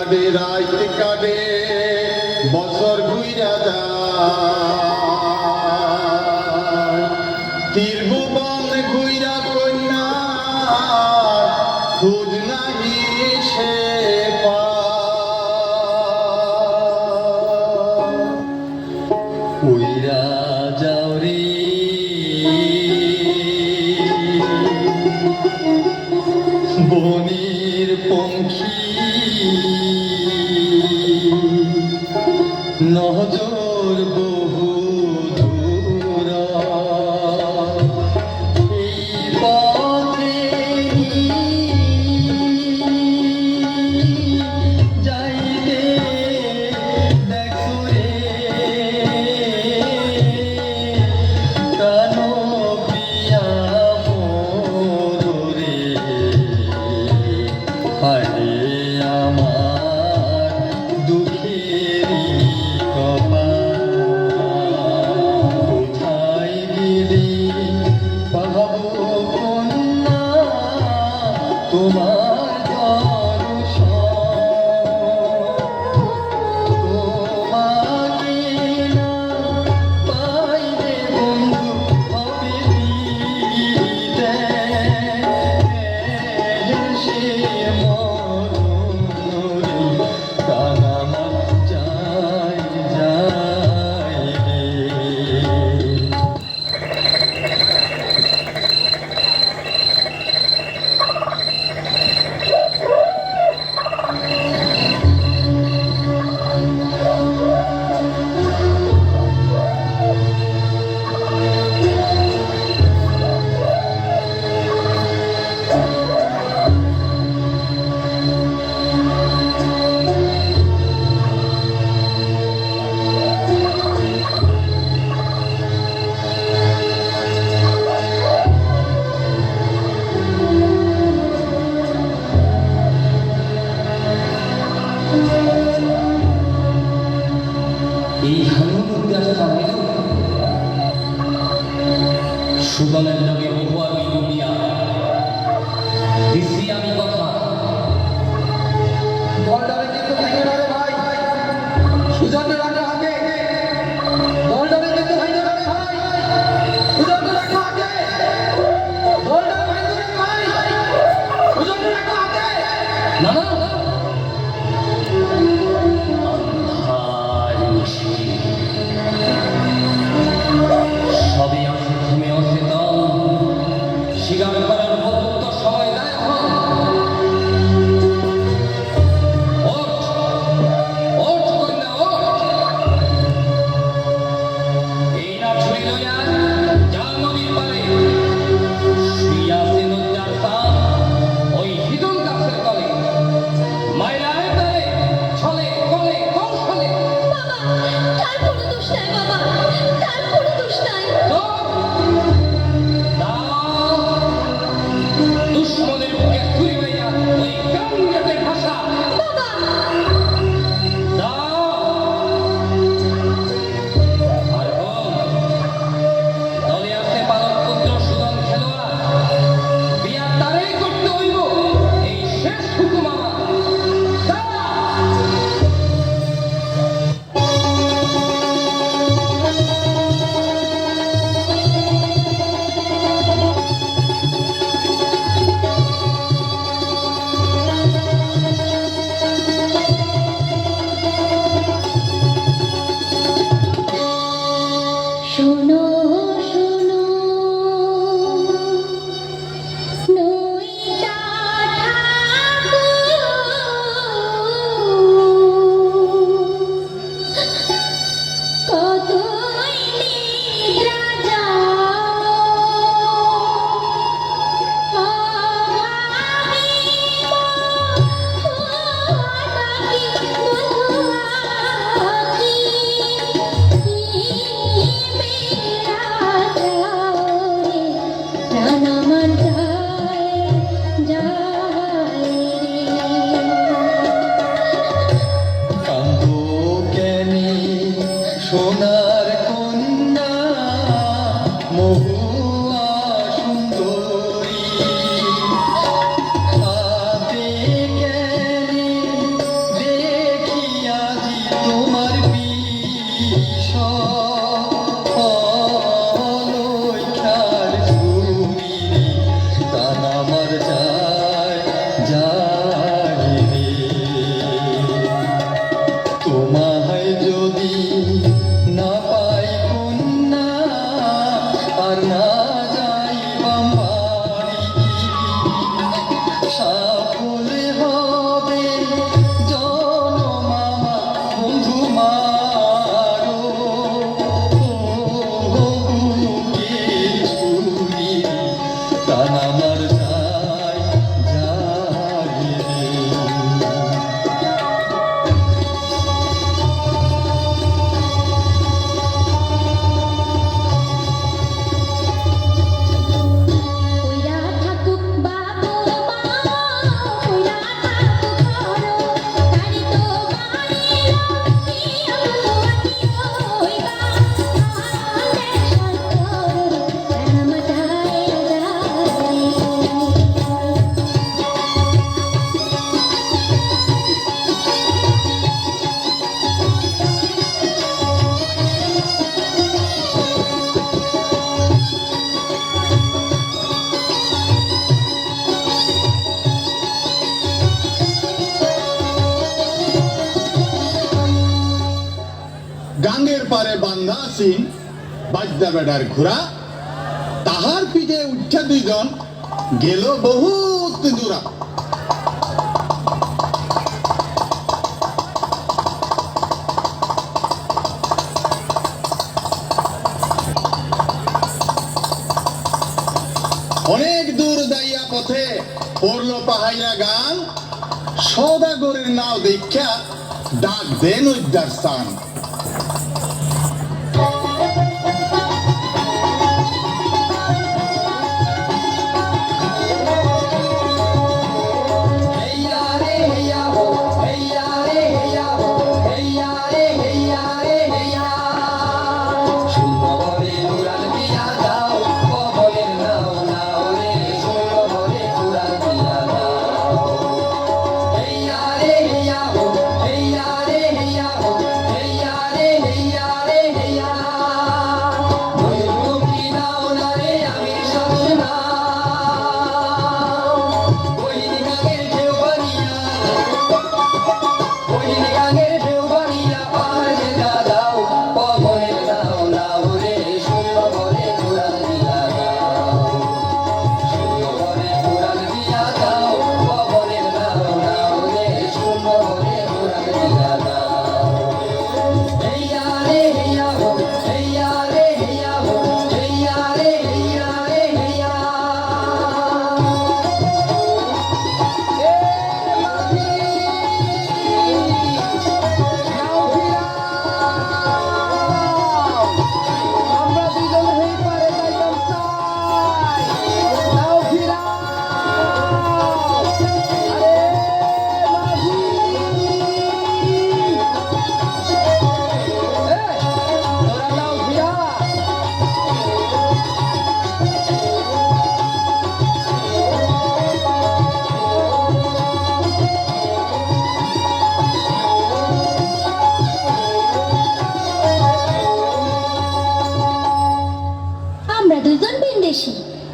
কাঁদে রাত কাঁদে বছর ঘুইরা যায় তীরভুবন ঘুইরা কন্যা খোঁজ নাহি সে উইরা যাও রে বনির পঙ্খী নজর বহু দূর এই পথে যাইতে দেখো রে প্রাণ প্রিয়া মোরে হায় আমার দুঃখেরই কোথায় গেলে পাবো কন্যা তোমার দর্শন তোমাকে না পাইলে বন্ধু হবে পিতে সে মরণে প্রাণ আমার যায় যায় রে। আসিন বাজদা বেড়ার ঘোড়া তাহার পিঠে উঠে দুইজন গেল বহুত দূরা। অনেক দূর যাইয়া পথে পড়লো পাহাইয়া গান, সদাগরের নাও দেখা ডাক দেন উদ্ধার স্থান।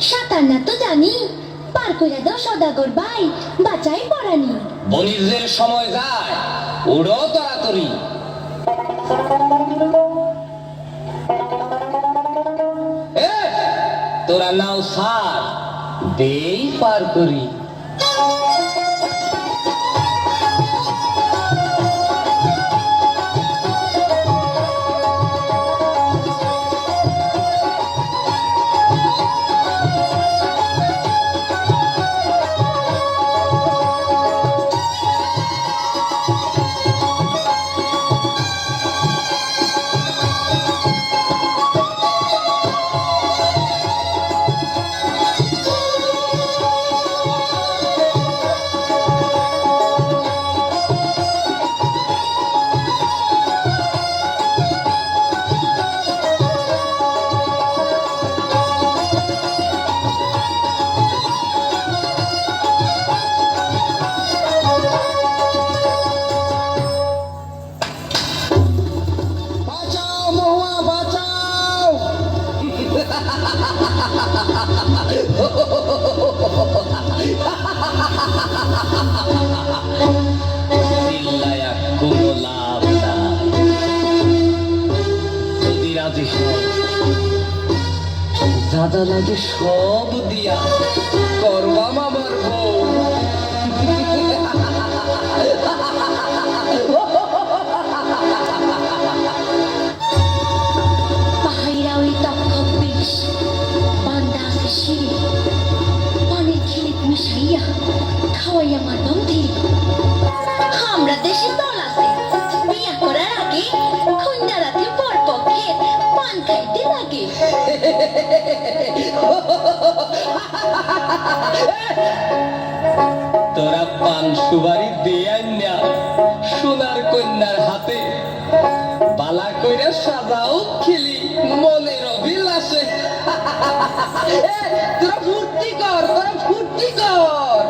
সাঁতার না তো জানি, পার কইরা দাও সদাগর ভাই, বাঁচাই পড়ানি। বনিরদের সময় যায়, উড়ো তাড়াতাড়ি। তোরা নাও সার দেই পার করি। চিল্লায়া কোনো লাভ নাই, যদি রাজি হও দাদা লাগে সব দিয়া করবাম আমার বউ। পাহাইরা ওই তক্ষক বিষ বান্দা আছে শিরে, পানির খিলিত মিশাইয়া খাওয়াইয়া মারবাম ধীরে। আমরা দেশে দল আছে, বিয়া করার আগে খন্ডা রাতে পর পক্ষে পান খাইতে লাগে। তোরা পান সুবারি দিয়ে না সোনার কন্যার হাতে বালা কইরা সাজাও খেলি মনের অভিলাষে। তোরা ফুর্তি কর, তোরা ফুর্তি কর।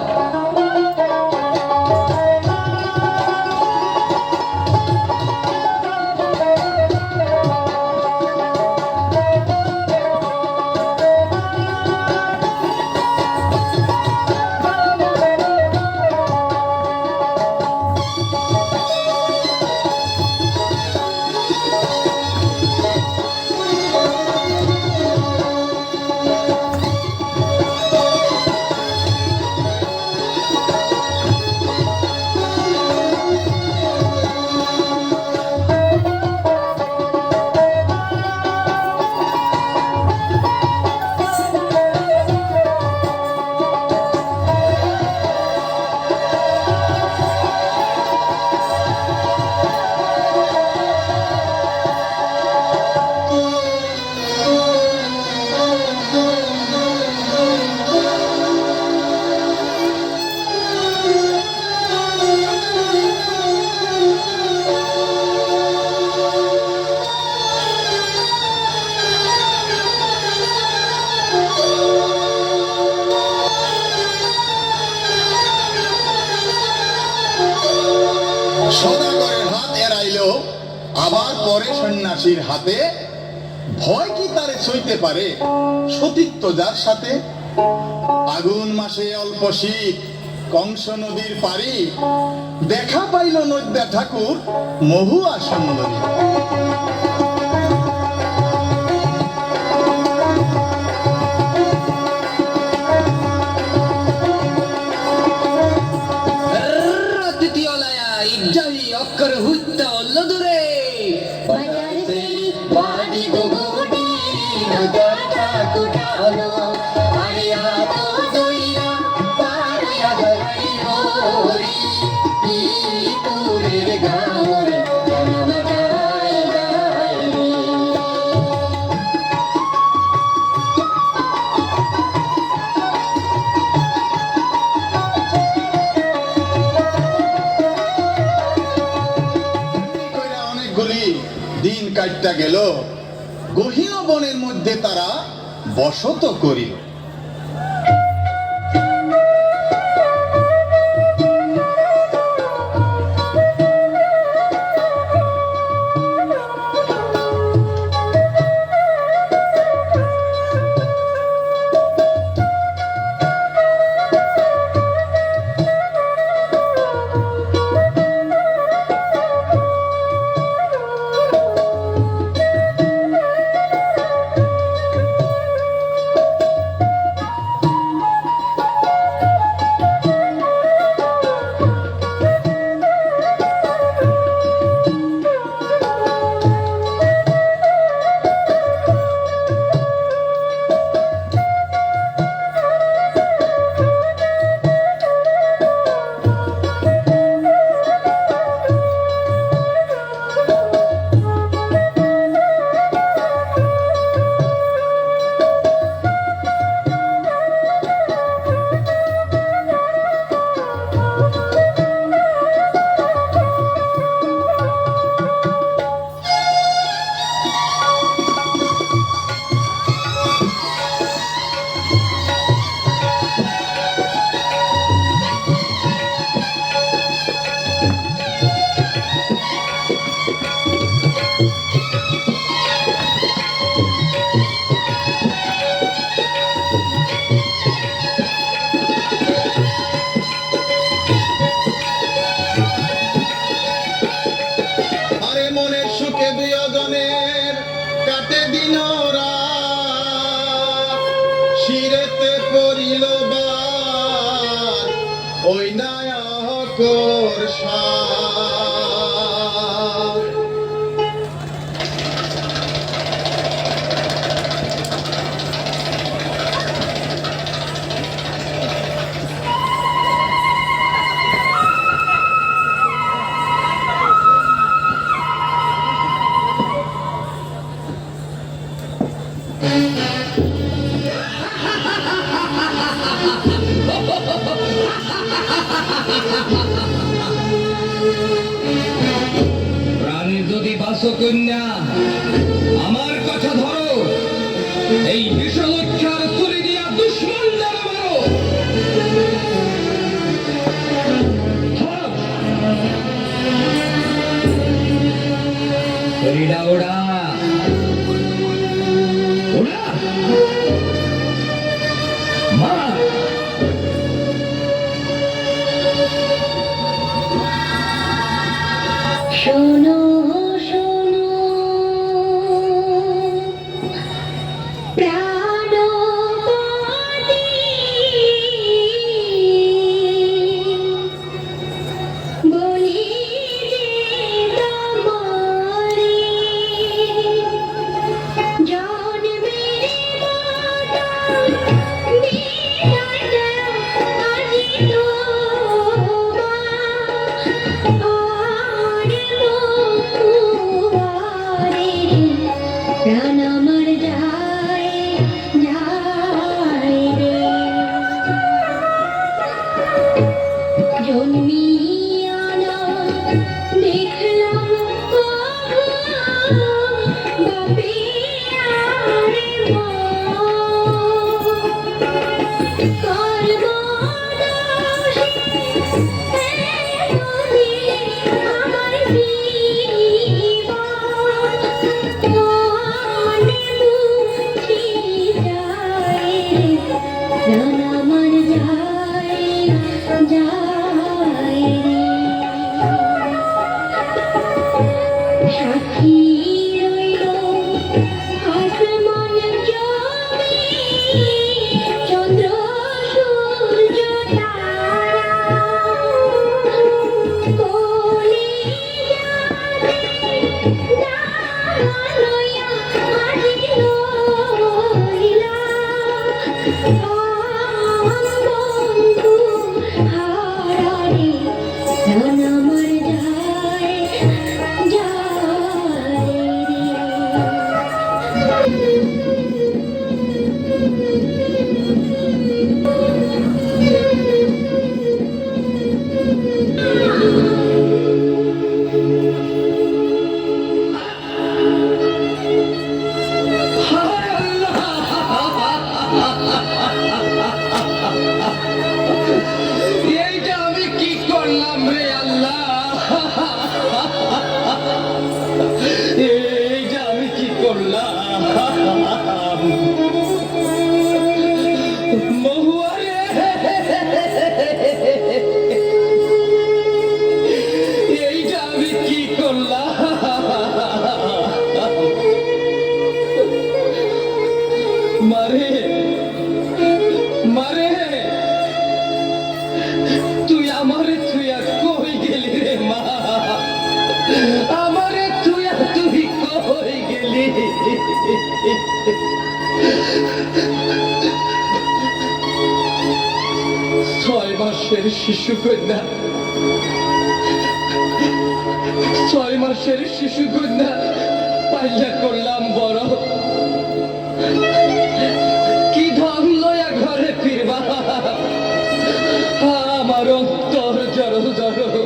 আবার পরে সন্ন্যাসীর হাতে, ভয় কি তারে সইতে পারে সতীত্ব যার সাথে। আগুন মাসে অল্প শীত, কংস নদীর পারি, দেখা পাইল নদ্যা ঠাকুর মহুয়া সুন্দরী। দ্বিতীয়লায়া ইজ্জাহি অক্ষর হুত্তা অল্লদুরে বাজার সেই বাড়ি গুগুটি নদটা কুটানো আরিয়া তো দইরা পারিয়া গড়াই হরি পুরের গাওরে জনমটাই গায় রে। কইরা অনেকগুলি দিন কাটটা গেল, গহীন বনের মধ্যে তারা বসত করিল। আরে মনের সুখে দুজনের কাটে দিন রাত, শিরেতে পড়িল বার ওই নায়কর সার। প্রাণের যদি বাসো কন্যা আমার কথা ধরো, এই বিষলক্ষার তুলি দিয়া দুশ্মন যারা মারো। ধরো। শরীরা ওড়া ওড়া মা শোনো শোনো প্রাণপতি বলি যে তোমারে জন্মের মাতা বিধাতা আজি প্রাণ আমার যায় যায় রে জন্মিয়া না দেখলাম বাপে আরে মা কর্মনাশী আমার বিবাহ মাসের শিশু কন্যা, 6 মাসের শিশু কন্যা পাইলা করলাম বড়। কি ধন লয়া ঘরে ফিরবা, আমার অন্তর জড়ো জড়ো।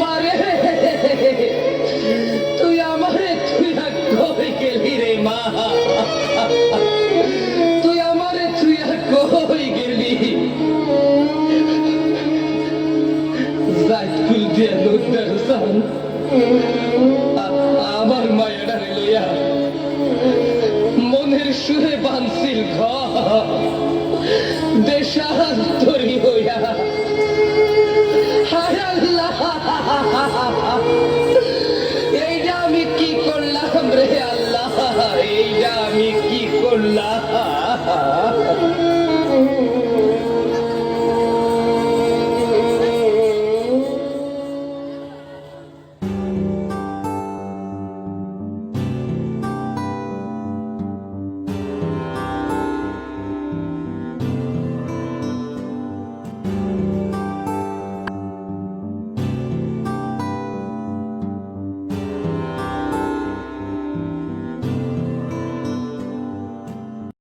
মারে তুই আমারে তুই কই গেলি রে মা, তুই আমারে তুই কই গেলি। জাইতুল দিয়ে লোক